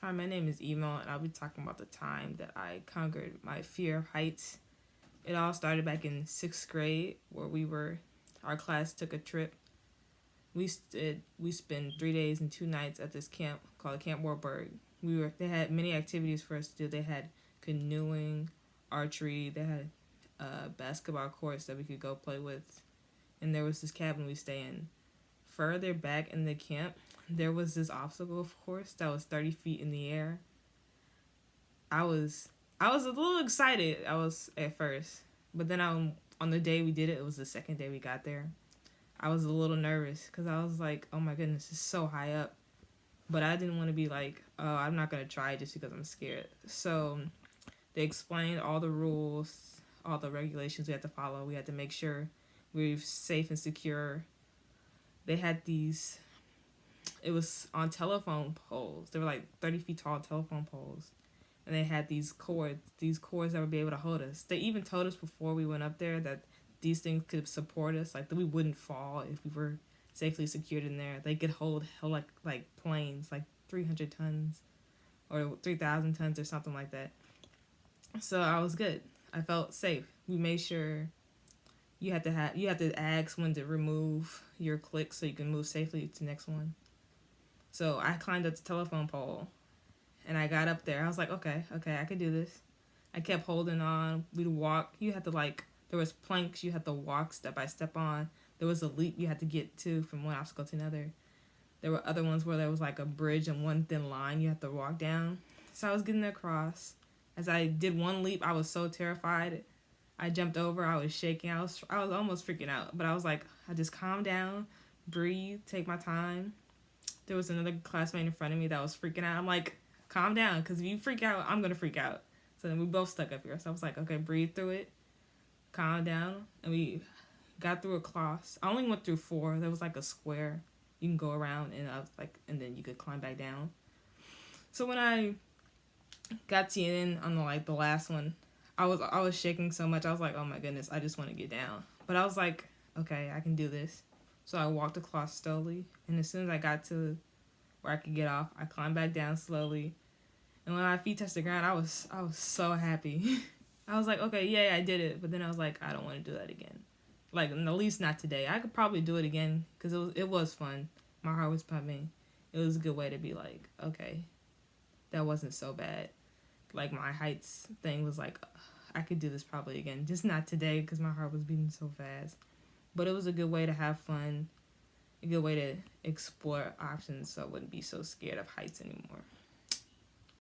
Hi, my name is Emo, and I'll be talking about the time that I conquered my fear of heights. It all started back in sixth grade, where our class took a trip. We spent 3 days and 2 nights at this camp called Camp Warburg. They had many activities for us to do. They had canoeing, archery. They had basketball courts that we could go play with, and there was this cabin we stay in. Further back in the camp, there was this obstacle course that was 30 feet in the air. I was I was a little excited. I was at first, but then on the day we did it, it was the second day we got there. I was a little nervous because I was like, "Oh my goodness, it's so high up." But I didn't want to be like, "Oh, I'm not gonna try it just because I'm scared." So they explained all the rules, all the regulations we had to follow. We had to make sure we were safe and secure. They had these. It was on telephone poles. They were like 30 feet tall telephone poles, and they had these cords that would be able to hold us. They even told us before we went up there that these things could support us, like that we wouldn't fall if we were safely secured in there. They could hold like planes, like 300 tons or 3,000 tons or something like that. So I was good. I felt safe. We made sure you have to ask when to remove your click so you can move safely to the next one. So I climbed up the telephone pole and I got up there. I was like, okay, I could do this. I kept holding on. We'd walk. You had to there was planks you had to walk step by step on. There was a leap you had to get to from one obstacle to another. There were other ones where there was like a bridge and one thin line you had to walk down. So I was getting across. As I did one leap, I was so terrified. I jumped over. I was shaking. I was almost freaking out. But I was like, I just calm down, breathe, take my time. There was another classmate in front of me that was freaking out. I'm like, calm down, because if you freak out, I'm going to freak out. So then we both stuck up here. So I was like, okay, breathe through it, calm down. And we got through a class. I only went through four. There was like a square you can go around, and I was like, and then you could climb back down. So when I got to the end on the last one, I was shaking so much. I was like, oh my goodness, I just want to get down. But I was like, okay, I can do this. So I walked across slowly, and as soon as I got to where I could get off, I climbed back down slowly. And when my feet touched the ground, I was so happy. I was like, okay, yeah, I did it. But then I was like, I don't want to do that again. Like, at least not today. I could probably do it again because it was fun. My heart was pumping. It was a good way to be like, okay, that wasn't so bad. Like, my heights thing was like, I could do this probably again. Just not today because my heart was beating so fast. But it was a good way to have fun, a good way to explore options so I wouldn't be so scared of heights anymore.